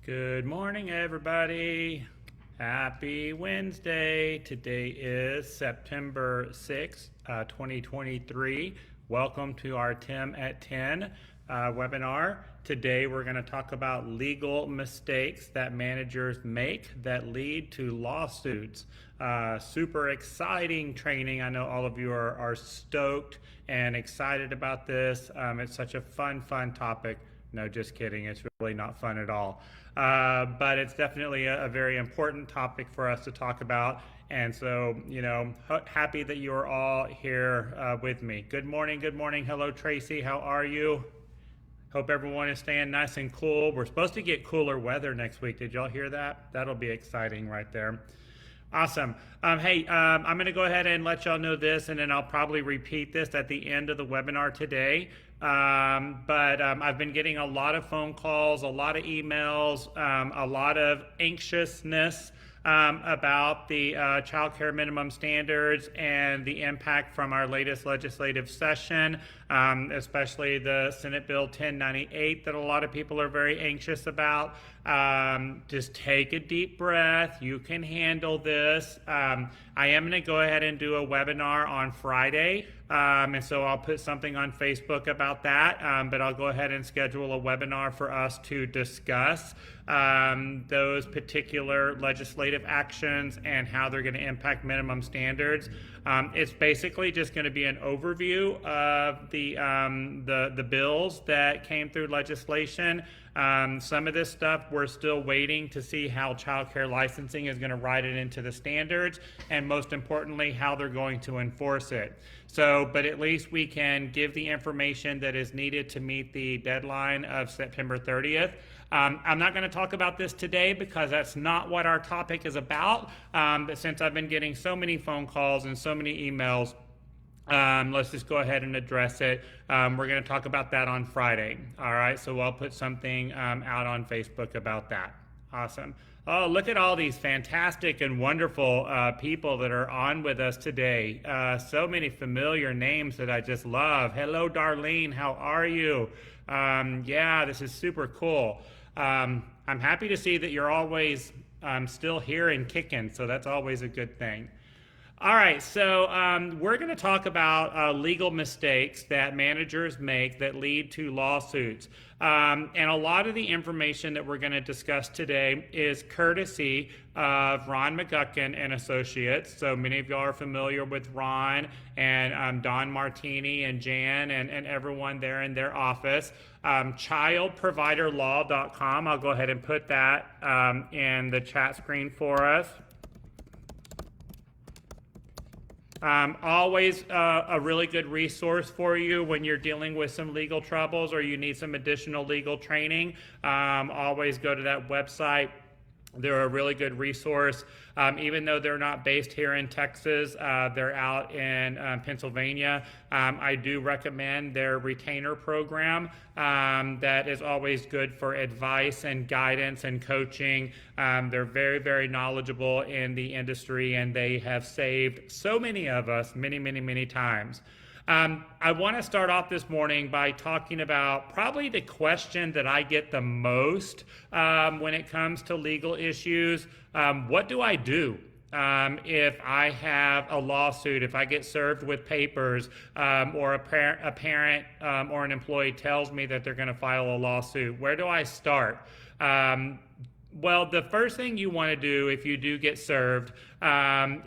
Good morning, everybody. Happy Wednesday. Today is September 6th, 2023. Welcome to our Tim at 10 webinar. Today, we're going to talk about legal mistakes that managers make that lead to lawsuits. Super exciting training. I know all of you are stoked and excited about this. It's such a fun topic. No, just kidding. It's really not fun at all. But it's definitely a very important topic for us to talk about. And so, happy that you are all here with me. Good morning. Good morning. Hello, Tracy. How are you? Hope everyone is staying nice and cool. We're supposed to get cooler weather next week. Did y'all hear that? That'll be exciting right there. Awesome. I'm going to go ahead and let y'all know this, and then I'll probably repeat this at the end of the webinar today. But I've been getting a lot of phone calls, a lot of emails, a lot of anxiousness about the child care minimum standards and the impact from our latest legislative session, especially the Senate Bill 1098 that a lot of people are very anxious about. Just take a deep breath. You can handle this. I am going to go ahead and do a webinar on Friday. And so I'll put something on Facebook about that, but I'll go ahead and schedule a webinar for us to discuss those particular legislative actions and how they're going to impact minimum standards. It's basically just going to be an overview of the bills that came through legislation. Some of this stuff we're still waiting to see how child care licensing is going to write it into the standards, and most importantly, how they're going to enforce it. So, but at least we can give the information that is needed to meet the deadline of September 30th. I'm not going to talk about this today because that's not what our topic is about. But since I've been getting so many phone calls and so many emails, let's just go ahead and address it. We're going to talk about that on Friday. All right, so I'll put something out on Facebook about that. Awesome. Oh, look at all these fantastic and wonderful people that are on with us today. So many familiar names that I just love. Hello, Darlene. How are you? Yeah, this is super cool. I'm happy to see that you're always still here and kicking, so that's always a good thing. All right, so we're going to talk about legal mistakes that managers make that lead to lawsuits. And a lot of the information that we're going to discuss today is courtesy of Ron McGuckin and Associates. So many of y'all are familiar with Ron and Don Martini and Jan and everyone there in their office. Childproviderlaw.com. I'll go ahead and put that in the chat screen for us. Always a really good resource for you when you're dealing with some legal troubles or you need some additional legal training. Always go to that website. They're a really good resource. Even though they're not based here in Texas, they're out in Pennsylvania. I do recommend their retainer program. That is always good for advice and guidance and coaching. They're very knowledgeable in the industry, and they have saved so many of us many times. I want to start off this morning by talking about probably the question that I get the most when it comes to legal issues. What do I do if I have a lawsuit, if I get served with papers, or a parent or an employee tells me that they're going to file a lawsuit? Where do I start? Well, the first thing you want to do if you do get served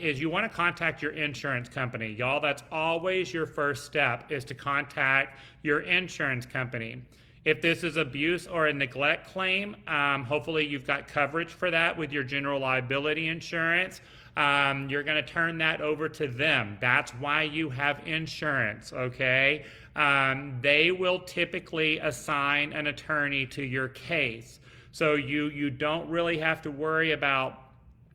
is you want to contact your insurance company. Y'all, that's always your first step, is to contact your insurance company. If this is abuse or a neglect claim, hopefully you've got coverage for that with your general liability insurance. You're going to turn that over to them. That's why you have insurance, okay? They will typically assign an attorney to your case. So you don't really have to worry about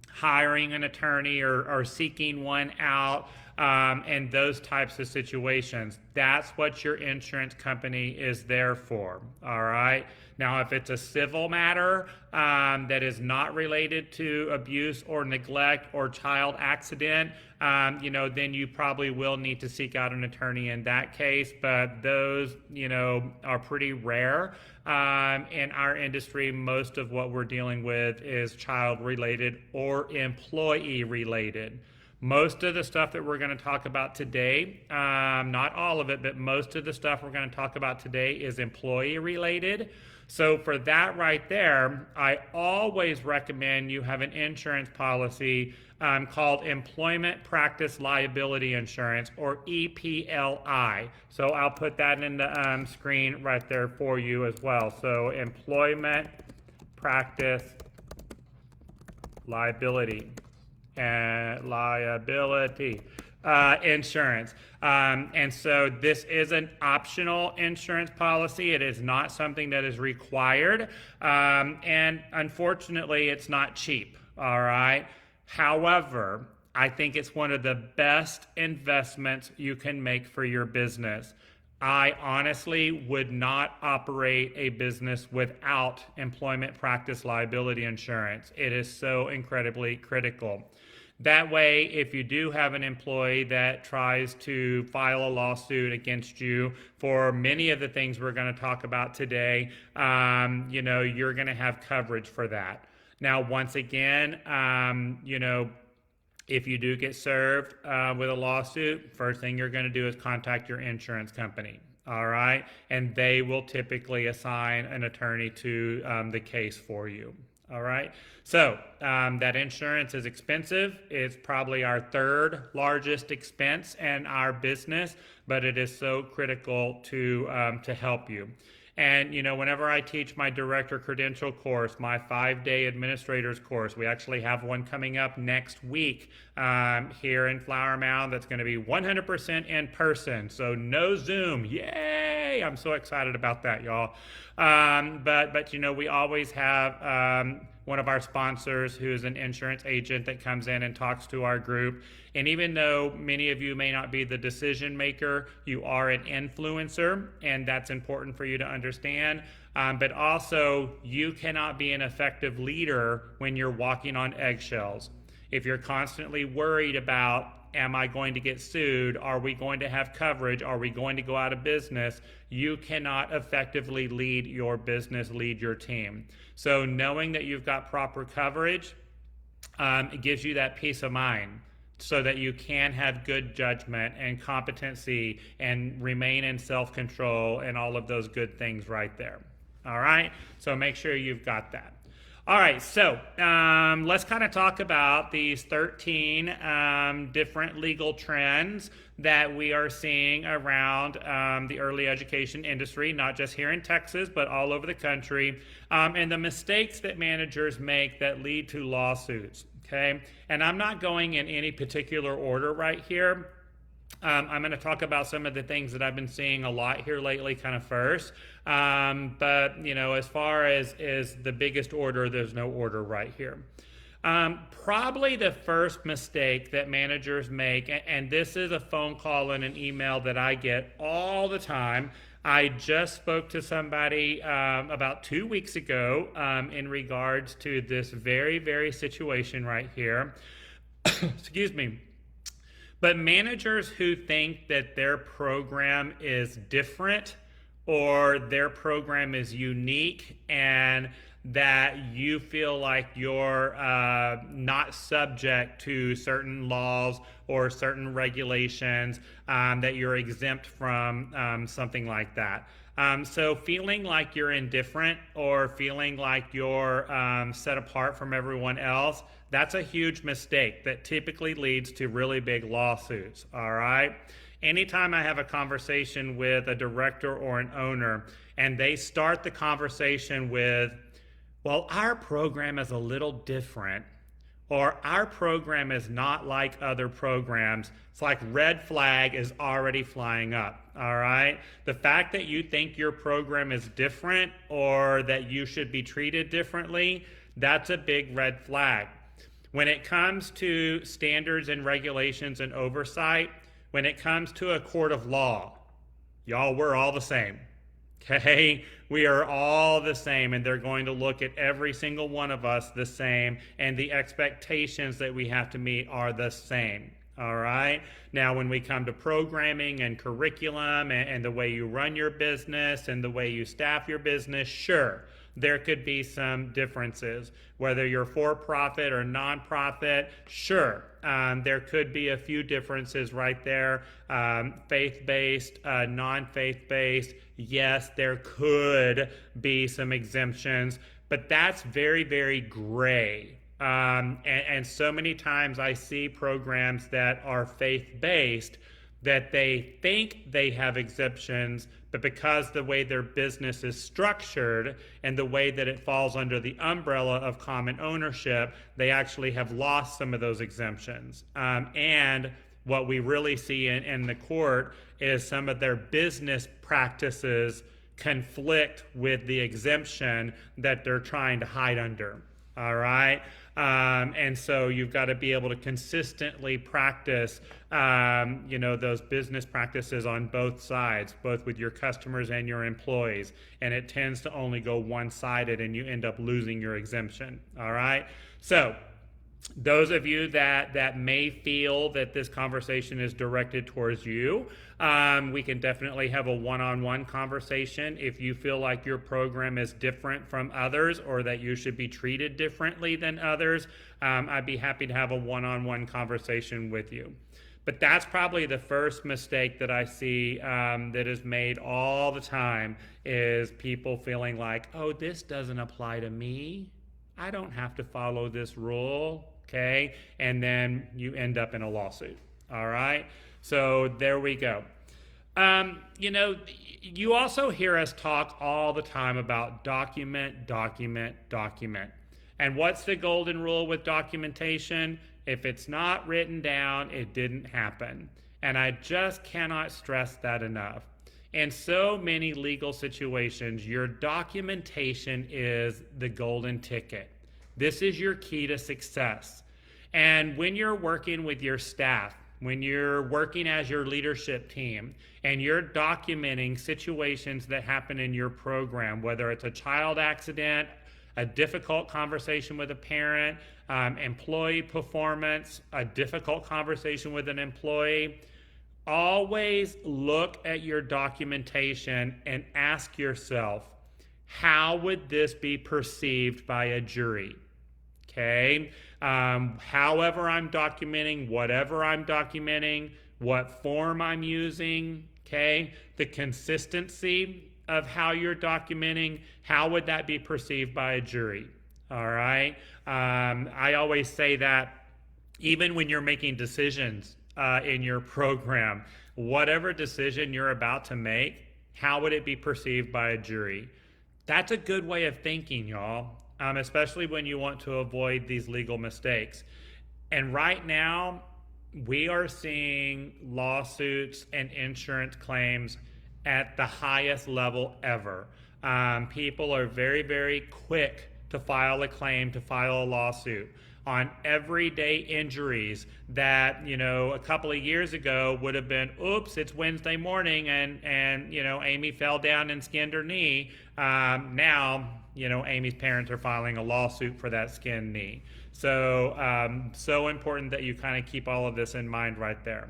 hiring an attorney or seeking one out. and those types of situations. That's what your insurance company is there for, all right? Now, if it's a civil matter that is not related to abuse or neglect or child accident, then you probably will need to seek out an attorney in that case. But those, are pretty rare. In our industry, most of what we're dealing with is child-related or employee-related. Most of the stuff that we're going to talk about today, not all of it, but most of the stuff we're going to talk about today is employee-related. So for that right there, I always recommend you have an insurance policy called Employment Practice Liability Insurance, or EPLI. So I'll put that in the screen right there for you as well. So Employment Practice Liability insurance. And so this is an optional insurance policy. It is not something that is required. And unfortunately, it's not cheap. All right. However, I think it's one of the best investments you can make for your business. I honestly would not operate a business without employment practice liability insurance. It is so incredibly critical. That way, if you do have an employee that tries to file a lawsuit against you for many of the things we're going to talk about today, you're going to have coverage for that. Now, once again, if you do get served with a lawsuit, first thing you're going to do is contact your insurance company. All right. And they will typically assign an attorney to the case for you. All right. So that insurance is expensive. It's probably our third largest expense in our business, but it is so critical to help you. And, whenever I teach my director credential course, my 5-day administrators course, we actually have one coming up next week here in Flower Mound that's going to be 100% in person. So no Zoom. Yay! I'm so excited about that, y'all. But we always have one of our sponsors who is an insurance agent that comes in and talks to our group. And even though many of you may not be the decision maker, you are an influencer, and that's important for you to understand. But also, you cannot be an effective leader when you're walking on eggshells. If you're constantly worried about, am I going to get sued? Are we going to have coverage? Are we going to go out of business? You cannot effectively lead your business, lead your team. So knowing that you've got proper coverage, it gives you that peace of mind so that you can have good judgment and competency and remain in self-control and all of those good things right there. All right? So make sure you've got that. All right, so let's kind of talk about these 13 different legal trends that we are seeing around the early education industry, not just here in Texas, but all over the country, and the mistakes that managers make that lead to lawsuits, okay? And I'm not going in any particular order right here. I'm going to talk about some of the things that I've been seeing a lot here lately kind of first. But, as far as the biggest order, there's no order right here. Probably the first mistake that managers make, and this is a phone call and an email that I get all the time. I just spoke to somebody about 2 weeks ago in regards to this very, very situation right here. Excuse me. But managers who think that their program is different or their program is unique and that you feel like you're not subject to certain laws or certain regulations, that you're exempt from something like that. So feeling like you're indifferent or feeling like you're set apart from everyone else, that's a huge mistake that typically leads to really big lawsuits, all right? Anytime I have a conversation with a director or an owner and they start the conversation with, well, our program is a little different, or our program is not like other programs, it's like red flag is already flying up, all right? The fact that you think your program is different or that you should be treated differently, that's a big red flag. when it comes to standards and regulations and oversight, when it comes to a court of law, y'all, we're all the same. Okay, we are all the same, and they're going to look at every single one of us the same, and the expectations that we have to meet are the same. All right. Now, when we come to programming and curriculum and the way you run your business and the way you staff your business, sure, there could be some differences. Whether you're for-profit or nonprofit, sure, there could be a few differences right there. Faith-based, non-faith-based, yes, there could be some exemptions, but that's very, very gray. And so many times I see programs that are faith-based that they think they have exemptions, but because the way their business is structured and the way that it falls under the umbrella of common ownership, they actually have lost some of those exemptions. And what we really see in the court is some of their business practices conflict with the exemption that they're trying to hide under. All right. And so you've got to be able to consistently practice, those business practices on both sides, both with your customers and your employees. And it tends to only go one-sided and you end up losing your exemption. All right. So those of you that may feel that this conversation is directed towards you, we can definitely have a one-on-one conversation. If you feel like your program is different from others or that you should be treated differently than others, I'd be happy to have a one-on-one conversation with you. But that's probably the first mistake that I see that is made all the time, is people feeling like, oh, this doesn't apply to me. I don't have to follow this rule. Okay, and then you end up in a lawsuit. All right, so there we go. You also hear us talk all the time about document. And what's the golden rule with documentation? If it's not written down, it didn't happen. And I just cannot stress that enough. In so many legal situations, your documentation is the golden ticket. This is your key to success. And when you're working with your staff, when you're working as your leadership team, and you're documenting situations that happen in your program, whether it's a child accident, a difficult conversation with a parent, employee performance, a difficult conversation with an employee, always look at your documentation and ask yourself, how would this be perceived by a jury? Okay, however I'm documenting, whatever I'm documenting, what form I'm using, okay, the consistency of how you're documenting, how would that be perceived by a jury? All right, I always say that even when you're making decisions in your program, whatever decision you're about to make, how would it be perceived by a jury? That's a good way of thinking, y'all. Especially when you want to avoid these legal mistakes. And right now, we are seeing lawsuits and insurance claims at the highest level ever. People are very, very quick to file a claim, to file a lawsuit on everyday injuries that, a couple of years ago would have been, oops, it's Wednesday morning and Amy fell down and skinned her knee. Now, Amy's parents are filing a lawsuit for that skinned knee. So, so important that you kind of keep all of this in mind right there.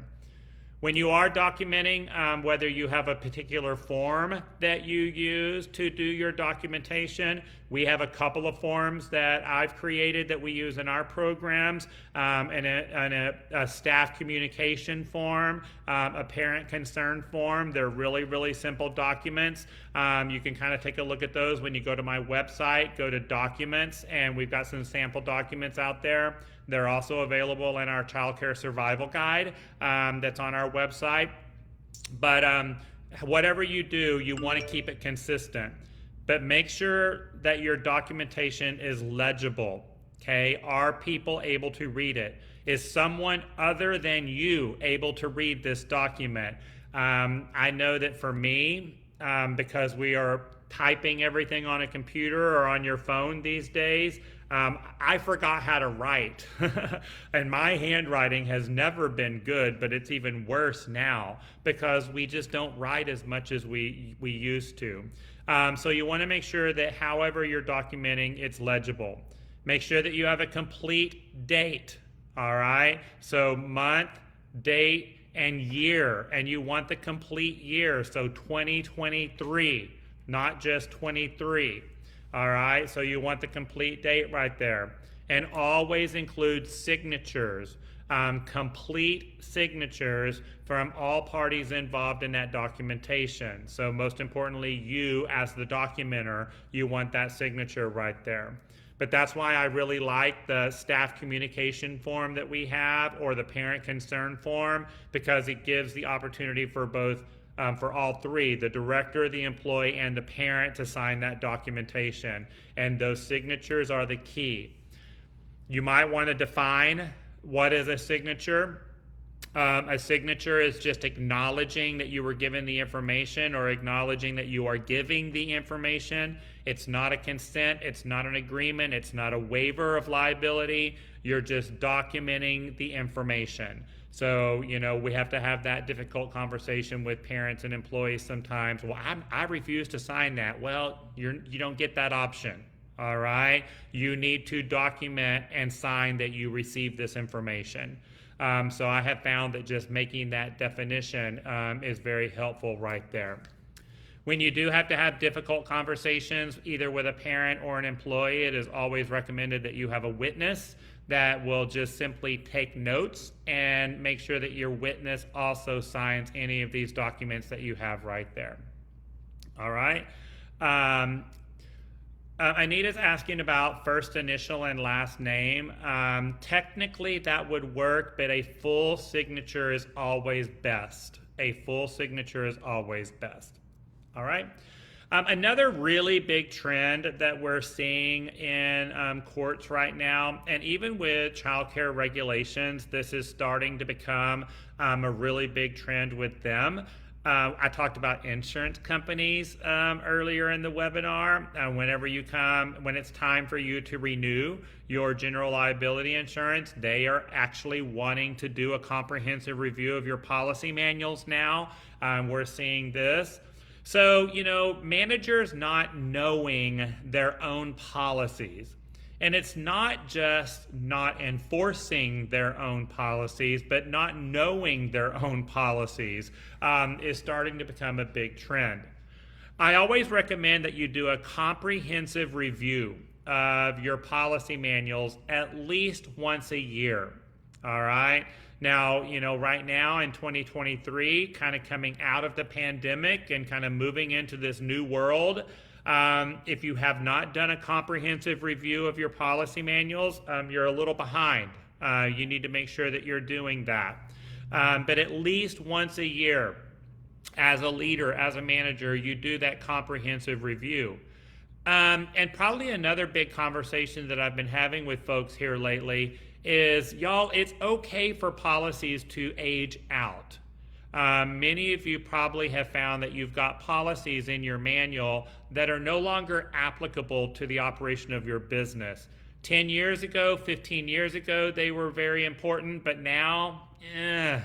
When you are documenting, whether you have a particular form that you use to do your documentation, we have a couple of forms that I've created that we use in our programs, and a staff communication form, a parent concern form. They're really, really simple documents. You can kind of take a look at those when you go to my website, go to documents, and we've got some sample documents out there. They're also available in our Child Care Survival Guide that's on our website. But whatever you do, you want to keep it consistent. But make sure that your documentation is legible, okay? Are people able to read it? Is someone other than you able to read this document? I know that for me, because we are typing everything on a computer or on your phone these days, I forgot how to write. And my handwriting has never been good, but it's even worse now because we just don't write as much as we used to. So you want to make sure that however you're documenting, it's legible. Make sure that you have a complete date, all right? So month, date, and year, and you want the complete year, so 2023, not just 23. All right, so you want the complete date right there. And always include signatures, complete signatures from all parties involved in that documentation. So most importantly, you as the documenter, you want that signature right there. But that's why I really like the staff communication form that we have, or the parent concern form, because it gives the opportunity for both for all three, the director, the employee, and the parent, to sign that documentation. And those signatures are the key. You might want to define what is a signature. A signature is just acknowledging that you were given the information, or acknowledging that you are giving the information. It's not a consent, it's not an agreement, it's not a waiver of liability. You're just documenting the information. So, we have to have that difficult conversation with parents and employees sometimes. Well, I refuse to sign that. Well, you don't get that option, all right? You need to document and sign that you received this information. So I have found that just making that definition is very helpful right there. When you do have to have difficult conversations, either with a parent or an employee, it is always recommended that you have a witness that will just simply take notes and make sure that your witness also signs any of these documents that you have right there. All right. Anita's asking about first initial and last name. Technically that would work, but a full signature is always best. A full signature is always best. All right. Another really big trend that we're seeing in courts right now, and even with child care regulations, this is starting to become a really big trend with them. I talked about insurance companies earlier in the webinar. When it's time for you to renew your general liability insurance, they are actually wanting to do a comprehensive review of your policy manuals now. We're seeing this. So, managers not knowing their own policies. And it's not just not enforcing their own policies, but not knowing their own policies is starting to become a big trend. I always recommend that you do a comprehensive review of your policy manuals at least once a year. All right. Now, right now in 2023, kind of coming out of the pandemic and kind of moving into this new world, if you have not done a comprehensive review of your policy manuals, you're a little behind. You need to make sure that you're doing that. But at least once a year, as a leader, as a manager, you do that comprehensive review. And probably another big conversation that I've been having with folks here lately is, y'all, it's okay for policies to age out. Many of you probably have found that you've got policies in your manual that are no longer applicable to the operation of your business. 10 years ago, 15 years ago, they were very important, but now, if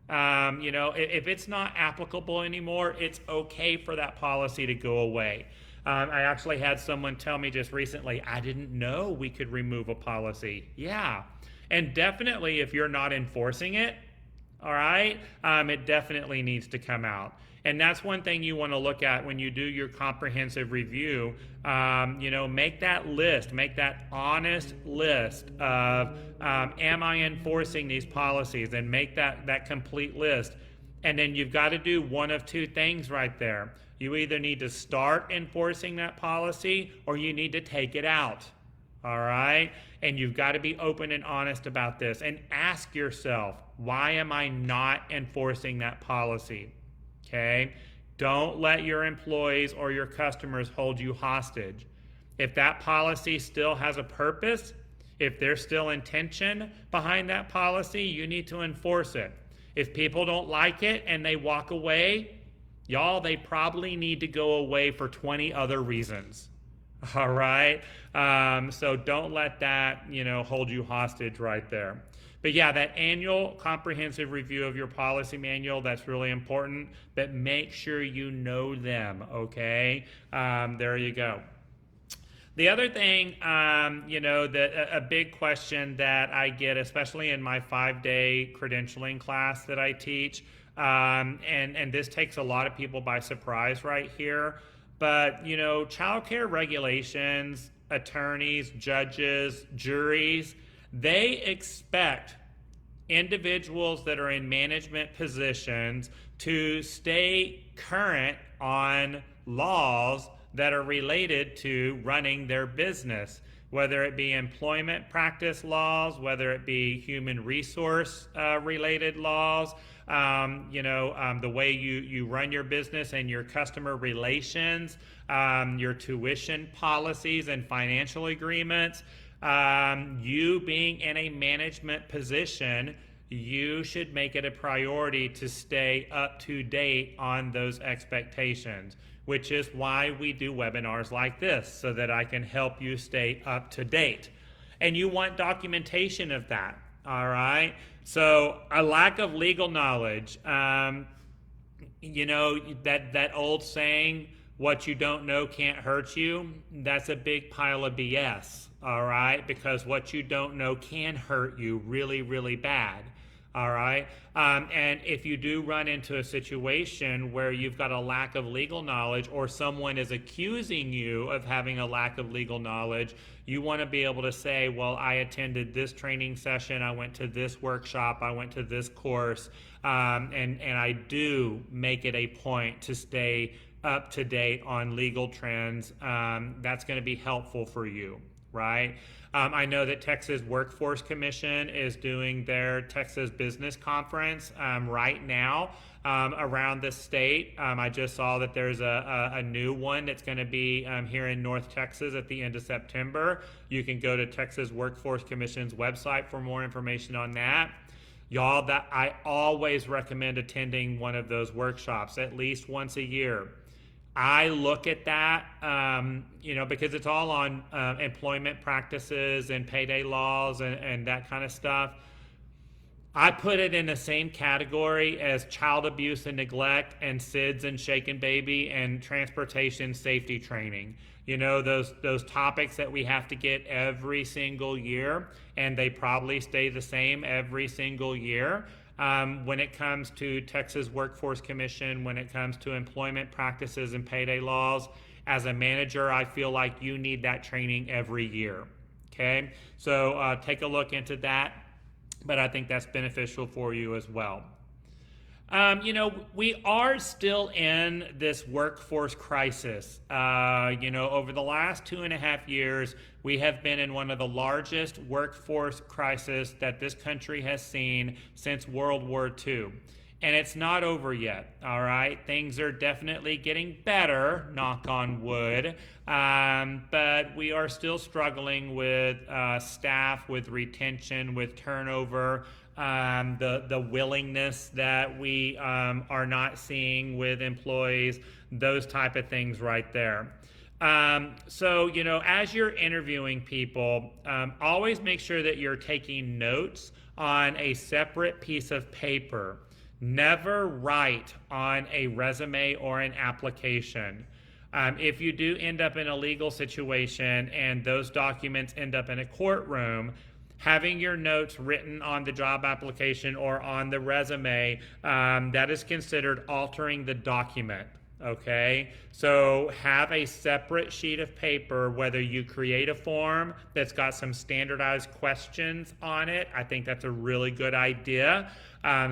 it's not applicable anymore, it's okay for that policy to go away. I actually had someone tell me just recently, I didn't know we could remove a policy. Yeah. And definitely if you're not enforcing it, all right, it definitely needs to come out. And that's one thing you want to look at when you do your comprehensive review. Make that list, make that honest list of, am I enforcing these policies, and make that complete list. And then you've got to do one of two things right there. You either need to start enforcing that policy or you need to take it out. All right? And you've got to be open and honest about this and ask yourself, why am I not enforcing that policy? Okay? Don't let your employees or your customers hold you hostage. If that policy still has a purpose, if there's still intention behind that policy, you need to enforce it. If people don't like it and they walk away, y'all, they probably need to go away for 20 other reasons. All right. So don't let that, hold you hostage right there. But yeah, that annual comprehensive review of your policy manual, that's really important. But make sure you know them, okay? There you go. The other thing, a big question that I get, especially in my 5-day credentialing class that I teach, and this takes a lot of people by surprise right here, but, childcare regulations, attorneys, judges, juries, they expect individuals that are in management positions to stay current on laws that are related to running their business, whether it be employment practice laws, whether it be human resource related laws, the way you run your business and your customer relations, your tuition policies and financial agreements. You being in a management position, you should make it a priority to stay up to date on those expectations, which is why we do webinars like this, so that I can help you stay up to date. And you want documentation of that, all right? So a lack of legal knowledge, that old saying, what you don't know can't hurt you, that's a big pile of BS, all right? Because what you don't know can hurt you really, really bad. All right. And if you do run into a situation where you've got a lack of legal knowledge, or someone is accusing you of having a lack of legal knowledge, you want to be able to say, well, I attended this training session, I went to this workshop, I went to this course, and I do make it a point to stay up to date on legal trends. That's going to be helpful for you, right? I know that Texas Workforce Commission is doing their Texas Business Conference right now around the state. I just saw that there's a new one that's going to be here in North Texas at the end of September. You can go to Texas Workforce Commission's website for more information on that. Y'all, that I always recommend attending one of those workshops at least once a year. I look at that, because it's all on employment practices and payday laws and that kind of stuff. I put it in the same category as child abuse and neglect and SIDS and shaken baby and transportation safety training. Those topics that we have to get every single year, and they probably stay the same every single year. When it comes to Texas Workforce Commission, when it comes to employment practices and payday laws, as a manager, I feel like you need that training every year. Okay, so take a look into that, but I think that's beneficial for you as well. We are still in this workforce crisis. Over the last 2.5 years, we have been in one of the largest workforce crises that this country has seen since World War II. And it's not over yet, all right? Things are definitely getting better, knock on wood, but we are still struggling with staff, with retention, with turnover, the willingness that we are not seeing with employees, those type of things right there. So, as you're interviewing people, always make sure that you're taking notes on a separate piece of paper. Never write on a resume or an application. If you do end up in a legal situation and those documents end up in a courtroom, having your notes written on the job application or on the resume, that is considered altering the document. Okay, so have a separate sheet of paper, whether you create a form that's got some standardized questions on it. I think that's a really good idea,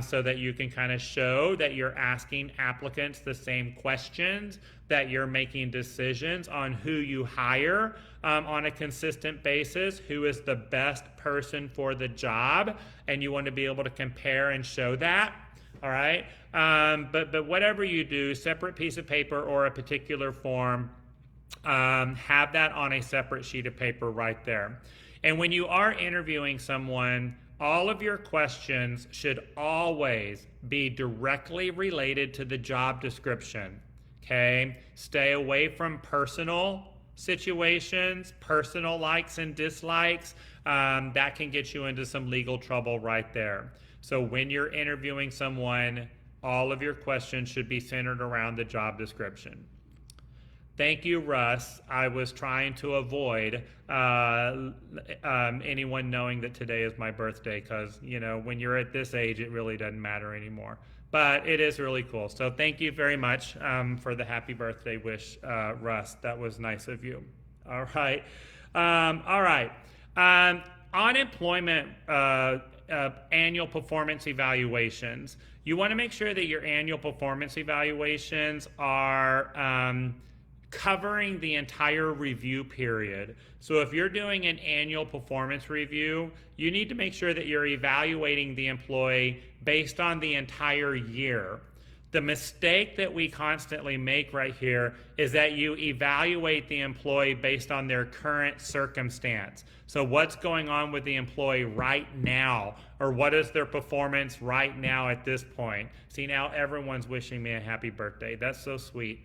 so that you can kind of show that you're asking applicants the same questions, that you're making decisions on who you hire on a consistent basis, who is the best person for the job, and you want to be able to compare and show that. All right, but whatever you do, separate piece of paper or a particular form, have that on a separate sheet of paper right there. And when you are interviewing someone, all of your questions should always be directly related to the job description. Okay, stay away from personal situations, personal likes and dislikes, that can get you into some legal trouble right there. So when you're interviewing someone, all of your questions should be centered around the job description. Thank you, Russ. I was trying to avoid anyone knowing that today is my birthday because, when you're at this age, it really doesn't matter anymore. But it is really cool. So thank you very much for the happy birthday wish, Russ. That was nice of you. All right. All right. Unemployment annual performance evaluations. You want to make sure that your annual performance evaluations are covering the entire review period. So if you're doing an annual performance review, you need to make sure that you're evaluating the employee based on the entire year. The mistake that we constantly make right here is that you evaluate the employee based on their current circumstance. So what's going on with the employee right now, or what is their performance right now at this point? See, now everyone's wishing me a happy birthday. That's so sweet.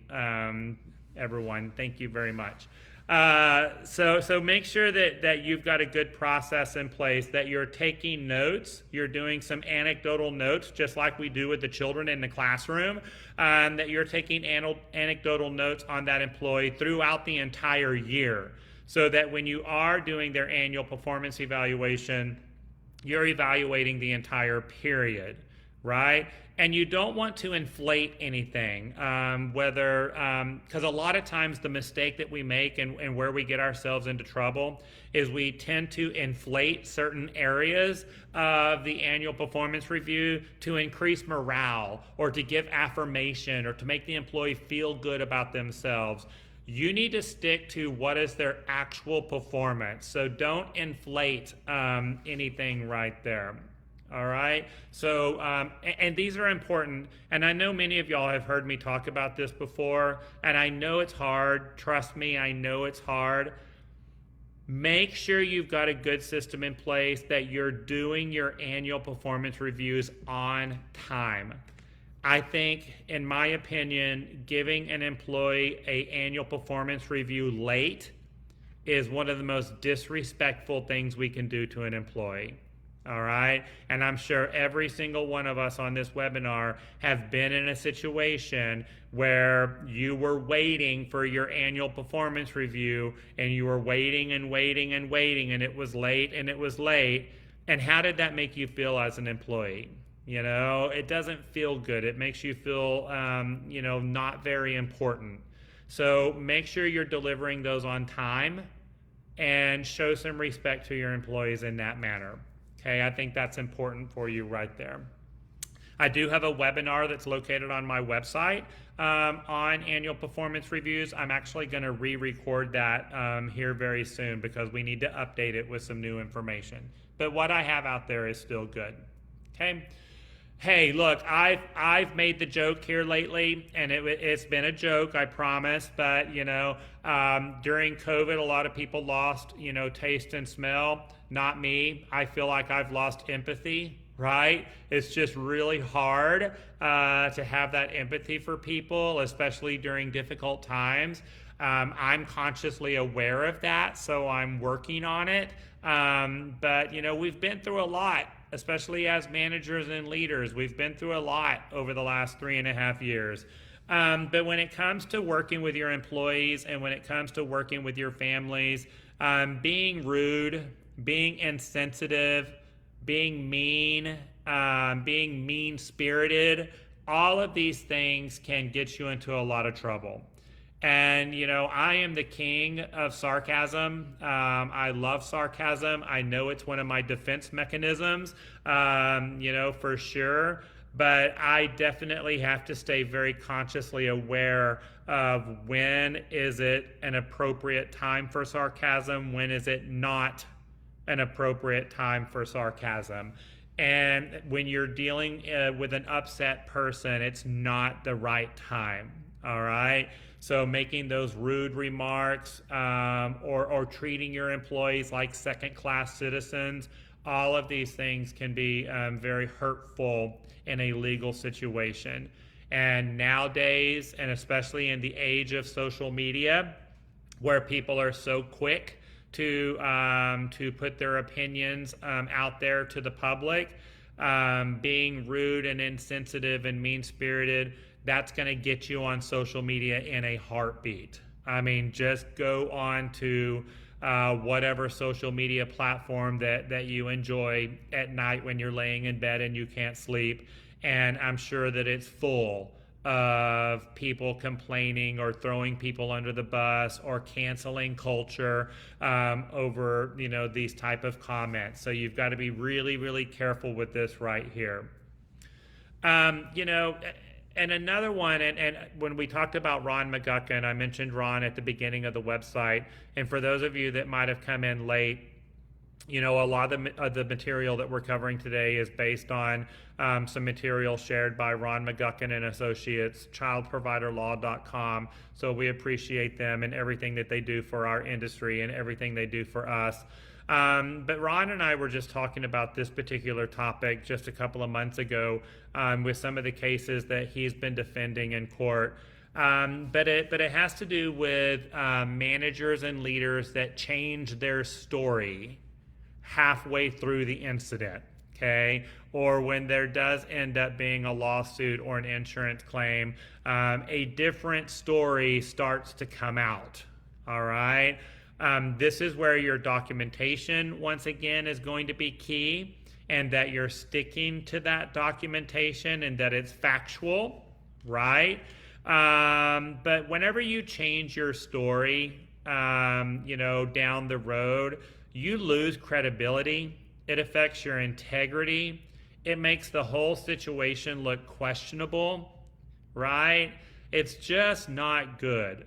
Everyone, thank you very much. So make sure that you've got a good process in place, that you're taking notes, you're doing some anecdotal notes, just like we do with the children in the classroom, that you're taking anecdotal notes on that employee throughout the entire year, so that when you are doing their annual performance evaluation, you're evaluating the entire period, right? And you don't want to inflate anything, because a lot of times the mistake that we make and where we get ourselves into trouble is we tend to inflate certain areas of the annual performance review to increase morale or to give affirmation or to make the employee feel good about themselves. You need to stick to what is their actual performance. So don't inflate anything right there. All right. So, and these are important. And I know many of y'all have heard me talk about this before, and I know it's hard. Trust me, I know it's hard. Make sure you've got a good system in place, that you're doing your annual performance reviews on time. I think, in my opinion, giving an employee an annual performance review late is one of the most disrespectful things we can do to an employee. All right. And I'm sure every single one of us on this webinar have been in a situation where you were waiting for your annual performance review, and you were waiting and waiting and waiting, and it was late and it was late. And how did that make you feel as an employee? It doesn't feel good. It makes you feel, not very important. So make sure you're delivering those on time and show some respect to your employees in that manner. Okay, I think that's important for you right there. I do have a webinar that's located on my website on annual performance reviews. I'm actually going to re-record that here very soon because we need to update it with some new information. But what I have out there is still good. Okay. Hey, look, I've made the joke here lately, and it's been a joke, I promise. But during COVID, a lot of people lost taste and smell. Not me. I feel like I've lost empathy. Right? It's just really hard to have that empathy for people, especially during difficult times. I'm consciously aware of that, so I'm working on it. But we've been through a lot, especially as managers and leaders. We've been through a lot over the last 3.5 years. But when it comes to working with your employees and when it comes to working with your families, being rude, being insensitive, being mean, being mean-spirited, all of these things can get you into a lot of trouble. And, I am the king of sarcasm. I love sarcasm. I know it's one of my defense mechanisms, for sure. But I definitely have to stay very consciously aware of when is it an appropriate time for sarcasm, when is it not an appropriate time for sarcasm. And when you're dealing with an upset person, it's not the right time. All right. So making those rude remarks or treating your employees like second-class citizens, all of these things can be very hurtful in a legal situation. And nowadays, and especially in the age of social media, where people are so quick to put their opinions out there to the public, being rude and insensitive and mean-spirited, that's going to get you on social media in a heartbeat. I mean, just go on to whatever social media platform that you enjoy at night when you're laying in bed and you can't sleep, and I'm sure that it's full of people complaining or throwing people under the bus or canceling culture over these type of comments. So you've got to be really, really careful with this right here. And another one, and when we talked about Ron McGuckin, I mentioned Ron at the beginning of the website. And for those of you that might have come in late, a lot of the material that we're covering today is based on some material shared by Ron McGuckin and Associates, childproviderlaw.com. So we appreciate them and everything that they do for our industry and everything they do for us. But Ron and I were just talking about this particular topic just a couple of months ago with some of the cases that he's been defending in court. But it has to do with managers and leaders that change their story halfway through the incident, okay? Or when there does end up being a lawsuit or an insurance claim, a different story starts to come out, all right? This is where your documentation, once again, is going to be key, and that you're sticking to that documentation and that it's factual, right? But whenever you change your story, down the road, you lose credibility. It affects your integrity. It makes the whole situation look questionable, right? It's just not good.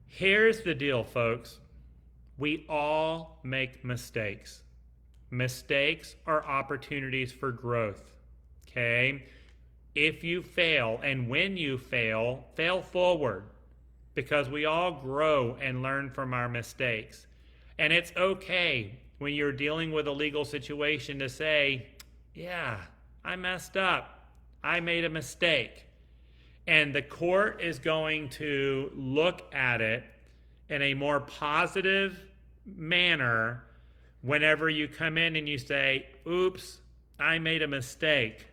Here's the deal, folks. We all make mistakes. Mistakes are opportunities for growth, okay? If you fail, and when you fail forward, because we all grow and learn from our mistakes. And it's okay when you're dealing with a legal situation to say, yeah, I messed up. I made a mistake. And the court is going to look at it in a more positive manner whenever you come in and you say, oops, I made a mistake.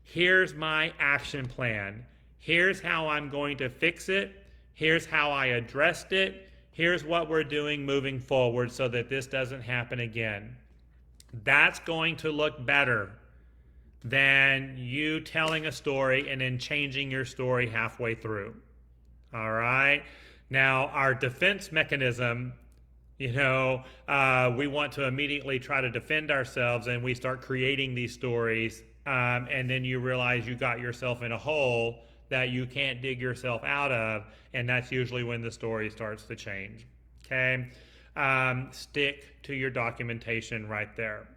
Here's my action plan. Here's how I'm going to fix it. Here's how I addressed it. Here's what we're doing moving forward so that this doesn't happen again. That's going to look better than you telling a story and then changing your story halfway through. All right? Now, our defense mechanism, we want to immediately try to defend ourselves, and we start creating these stories, and then you realize you got yourself in a hole that you can't dig yourself out of, and that's usually when the story starts to change. Okay? Stick to your documentation right there.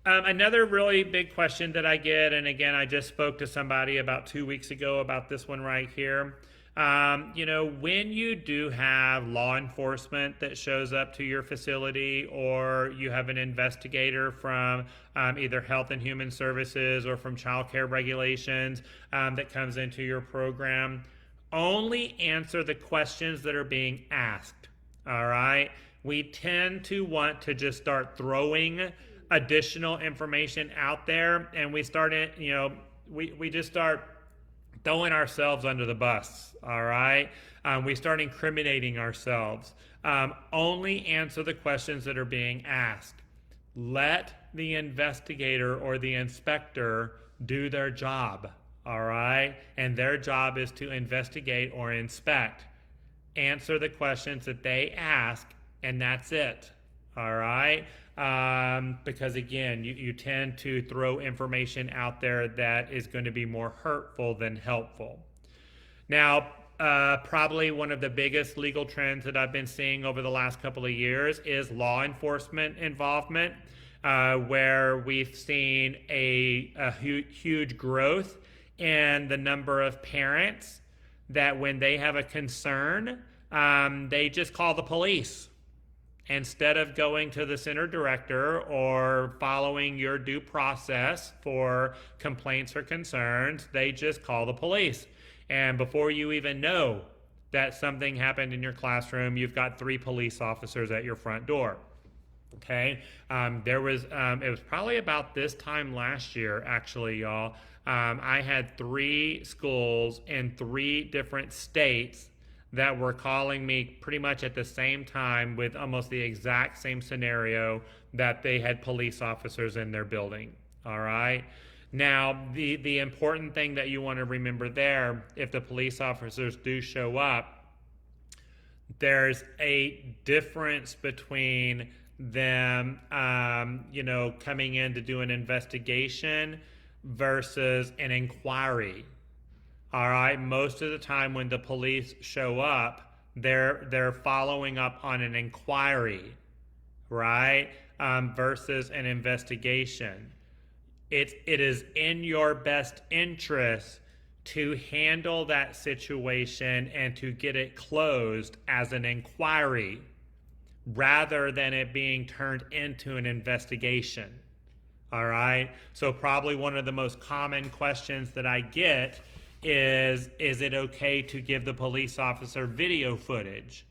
Another really big question that I get, and again, I just spoke to somebody about 2 weeks ago about this one right here. When you do have law enforcement that shows up to your facility, or you have an investigator from either Health and Human Services or from Child Care Regulations that comes into your program, only answer the questions that are being asked, all right? We tend to want to just start throwing additional information out there, and we just start throwing ourselves under the bus, all right? We start incriminating ourselves. Only answer the questions that are being asked. Let the investigator or the inspector do their job, all right? And their job is to investigate or inspect. Answer the questions that they ask, and that's it, all right? Because again, you tend to throw information out there that is going to be more hurtful than helpful. Now, probably one of the biggest legal trends that I've been seeing over the last couple of years is law enforcement involvement, where we've seen a huge growth in the number of parents that when they have a concern, they just call the police. Instead of going to the center director or following your due process for complaints or concerns, they just call the police. And before you even know, that something happened in your classroom, you've got 3 police officers at your front door. Okay, it was probably about this time last year, actually, y'all. I had 3 schools in 3 different states that were calling me pretty much at the same time with almost the exact same scenario, that they had police officers in their building. All right. Now, the important thing that you want to remember there, if the police officers do show up, there's a difference between them, coming in to do an investigation versus an inquiry. All right. Most of the time when the police show up, they're following up on an inquiry, right? Versus an investigation. It is in your best interest to handle that situation and to get it closed as an inquiry, rather than it being turned into an investigation. All right. So probably one of the most common questions that I get is it okay to give the police officer video footage?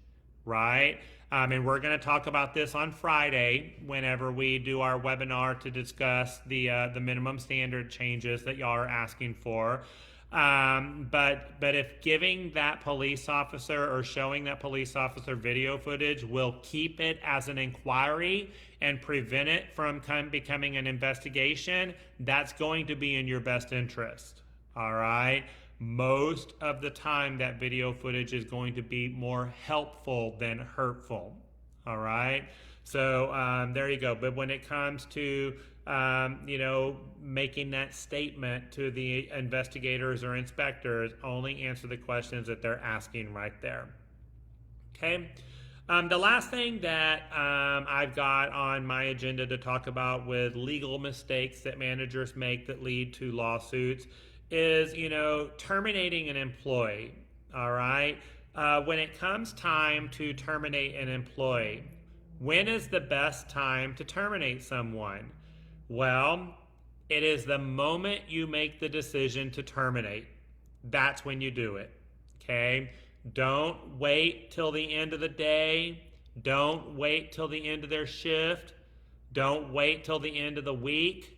Right. And we're going to talk about this on Friday whenever we do our webinar to discuss the minimum standard changes that y'all are asking for. But if giving that police officer or showing that police officer video footage will keep it as an inquiry and prevent it from becoming an investigation, that's going to be in your best interest. All right. Most of the time that video footage is going to be more helpful than hurtful. All right. So there you go. But when it comes to making that statement to the investigators or inspectors, only answer the questions that they're asking right there. Okay. The last thing that I've got on my agenda to talk about with legal mistakes that managers make that lead to lawsuits is, terminating an employee. All right. When it comes time to terminate an employee, when is the best time to terminate someone? Well, it is the moment you make the decision to terminate. That's when you do it. Okay. Don't wait till the end of the day. Don't wait till the end of their shift. Don't wait till the end of the week.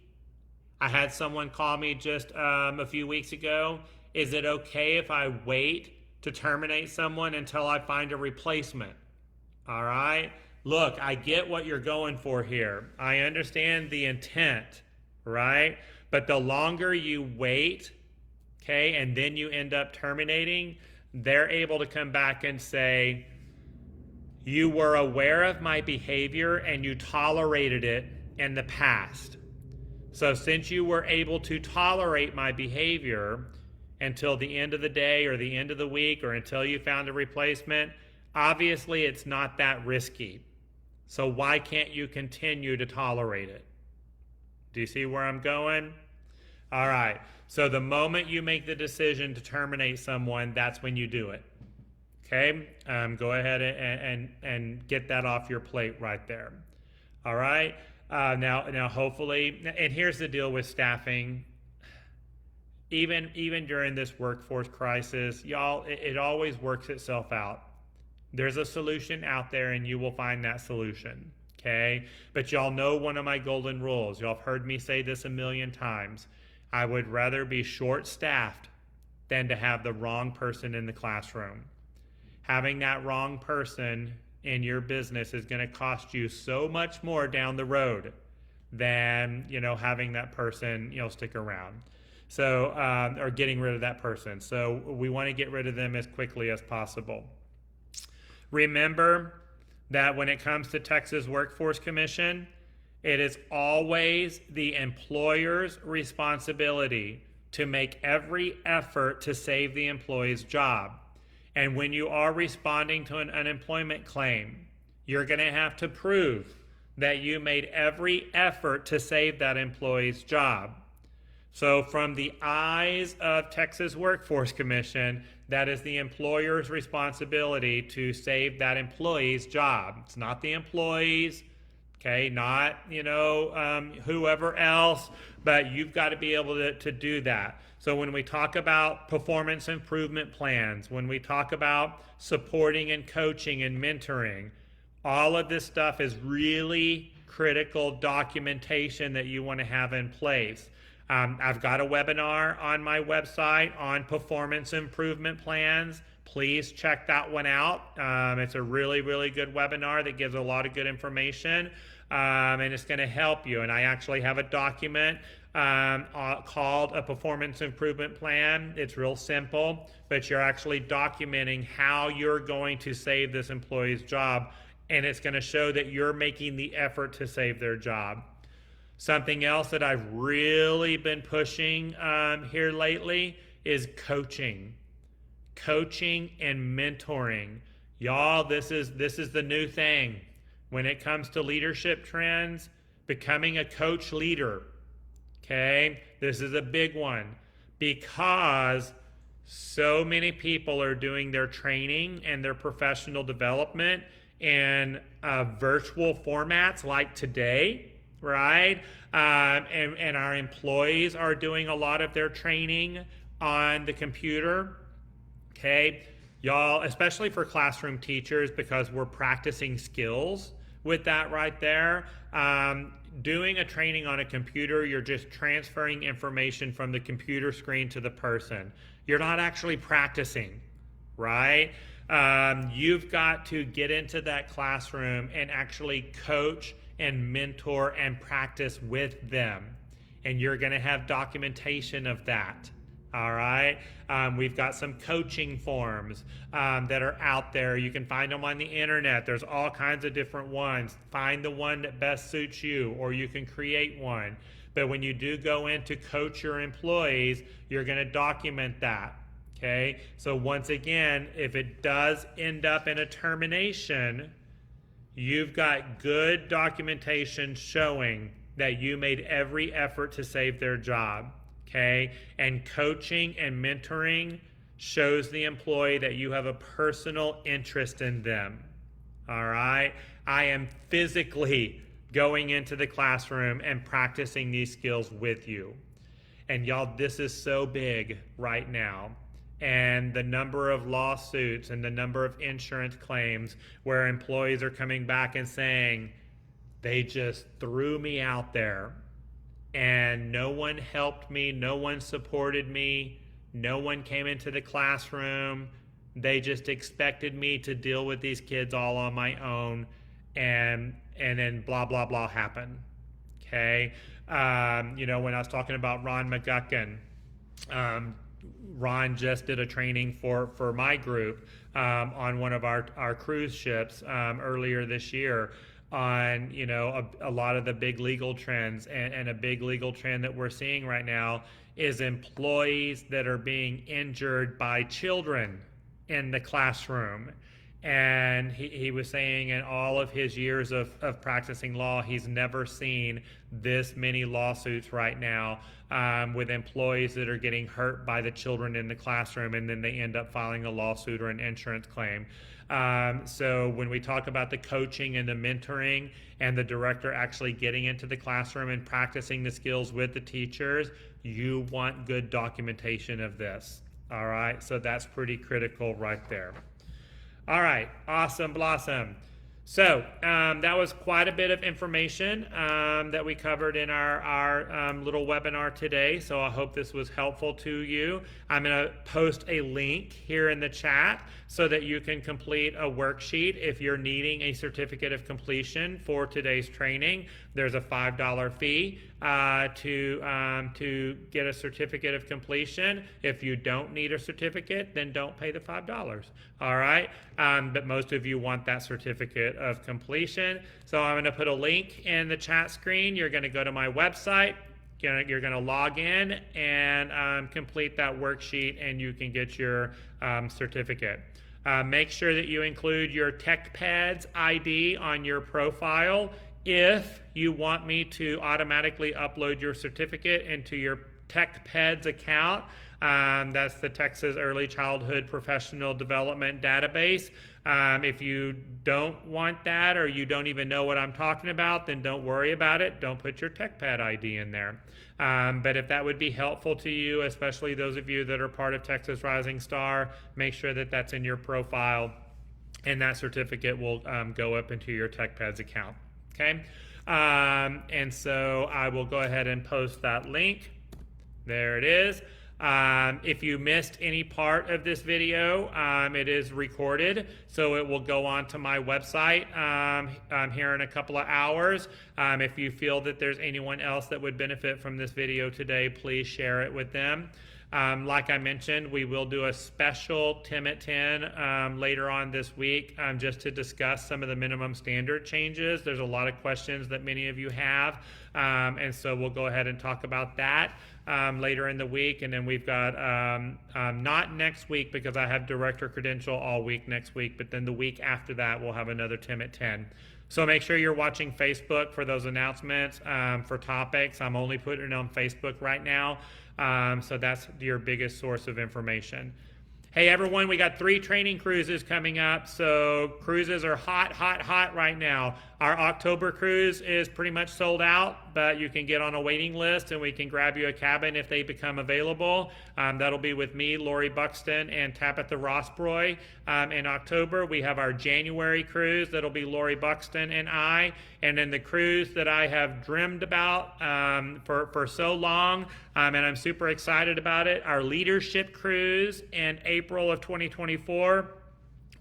I had someone call me just a few weeks ago. Is it okay if I wait to terminate someone until I find a replacement? All right. Look, I get what you're going for here. I understand the intent, right? But the longer you wait, okay, and then you end up terminating, they're able to come back and say, you were aware of my behavior and you tolerated it in the past. So since you were able to tolerate my behavior until the end of the day or the end of the week or until you found a replacement, obviously it's not that risky. So why can't you continue to tolerate it? Do you see where I'm going? All right. So the moment you make the decision to terminate someone, that's when you do it. Okay? Go ahead and get that off your plate right there. All right? Now, hopefully, and here's the deal with staffing. Even during this workforce crisis, y'all, it always works itself out. There's a solution out there, and you will find that solution. Okay? But y'all know one of my golden rules. Y'all have heard me say this a million times. I would rather be short-staffed than to have the wrong person in the classroom. Having that wrong person in your business is going to cost you so much more down the road than, having that person, stick around. So, or getting rid of that person. So we want to get rid of them as quickly as possible. Remember that when it comes to Texas Workforce Commission, it is always the employer's responsibility to make every effort to save the employee's job. And when you are responding to an unemployment claim, you're going to have to prove that you made every effort to save that employee's job. So from the eyes of Texas Workforce Commission, that is the employer's responsibility to save that employee's job. It's not the employee's, Okay, not, whoever else, but you've got to be able to do that. So when we talk about performance improvement plans, when we talk about supporting and coaching and mentoring, all of this stuff is really critical documentation that you want to have in place. I've got a webinar on my website on performance improvement plans. Please check that one out. It's a really, really good webinar that gives a lot of good information, and it's going to help you. And I actually have a document called a performance improvement plan. It's real simple, but you're actually documenting how you're going to save this employee's job, and it's going to show that you're making the effort to save their job. Something else that I've really been pushing here lately is coaching and mentoring. Y'all, this is the new thing when it comes to leadership trends. Becoming a coach leader. Okay, this is a big one because so many people are doing their training and their professional development in virtual formats like today, right? And our employees are doing a lot of their training on the computer. Okay, y'all, especially for classroom teachers, because we're practicing skills with that right there. Doing a training on a computer, you're just transferring information from the computer screen to the person. You're not actually practicing, right? You've got to get into that classroom and actually coach and mentor and practice with them. And you're going to have documentation of that. All right. We've got some coaching forms that are out there. You can find them on the internet. There's all kinds of different ones. Find the one that best suits you, or you can create one. But when you do go in to coach your employees, you're going to document that. Okay. So once again, if it does end up in a termination, you've got good documentation showing that you made every effort to save their job. Okay, and coaching and mentoring shows the employee that you have a personal interest in them. All right, I am physically going into the classroom and practicing these skills with you. And y'all, this is so big right now. And the number of lawsuits and the number of insurance claims where employees are coming back and saying, they just threw me out there. And no one helped me, no one supported me, no one came into the classroom. They just expected me to deal with these kids all on my own, and then blah, blah, blah happened. Okay? When I was talking about Ron McGuckin, Ron just did a training for my group on one of our cruise ships earlier this year, on a lot of the big legal trends, and a big legal trend that we're seeing right now is employees that are being injured by children in the classroom. And he was saying in all of his years of practicing law, he's never seen this many lawsuits right now with employees that are getting hurt by the children in the classroom, and then they end up filing a lawsuit or an insurance claim. So when we talk about the coaching and the mentoring and the director actually getting into the classroom and practicing the skills with the teachers, you want good documentation of this. All right, so that's pretty critical right there. All right, awesome blossom. So that was quite a bit of information that we covered in our little webinar today. So I hope this was helpful to you. I'm going to post a link here in the chat so that you can complete a worksheet if you're needing a certificate of completion for today's training. There's a $5 fee to get a certificate of completion. If you don't need a certificate, then don't pay the $5. All right, but most of you want that certificate of completion. So I'm going to put a link in the chat screen. You're going to go to my website. You're going to log in and complete that worksheet, and you can get your certificate. Make sure that you include your TechPeds ID on your profile if you want me to automatically upload your certificate into your TechPeds account. That's the Texas Early Childhood Professional Development Database. If you don't want that or you don't even know what I'm talking about, then don't worry about it. Don't put your TechPad ID in there. But if that would be helpful to you, especially those of you that are part of Texas Rising Star, make sure that that's in your profile, and that certificate will go up into your TechPads account. Okay, and so I will go ahead and post that link. There it is. If you missed any part of this video, it is recorded, so it will go onto my website here in a couple of hours. If you feel that there's anyone else that would benefit from this video today, please share it with them. Like I mentioned, we will do a special Tim at 10 later on this week just to discuss some of the minimum standard changes. There's a lot of questions that many of you have, and so we'll go ahead and talk about that later in the week. And then we've got, not next week because I have director credential all week next week, but then the week after that we'll have another Tim at 10. So make sure you're watching Facebook for those announcements for topics. I'm only putting it on Facebook right now. So that's your biggest source of information. Hey everyone, we got 3 training cruises coming up. So cruises are hot, hot, hot right now. Our October cruise is pretty much sold out, but you can get on a waiting list and we can grab you a cabin if they become available. That'll be with me, Lori Buxton, and Tabitha Rossbroy. In October, we have our January cruise. That'll be Lori Buxton and I. And then the cruise that I have dreamed about for so long, and I'm super excited about it, our leadership cruise in April of 2024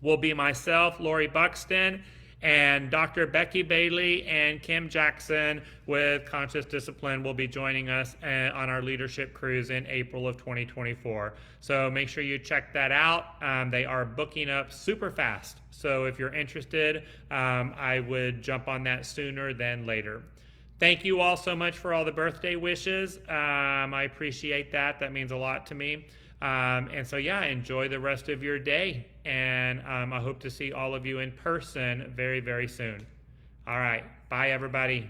will be myself, Lori Buxton, and Dr. Becky Bailey and Kim Jackson with Conscious Discipline will be joining us on our leadership cruise in April of 2024. So make sure you check that out. They are booking up super fast. So if you're interested, I would jump on that sooner than later. Thank you all so much for all the birthday wishes. I appreciate that. That means a lot to me. And so, yeah, enjoy the rest of your day. And I hope to see all of you in person very, very soon. All right. Bye, everybody.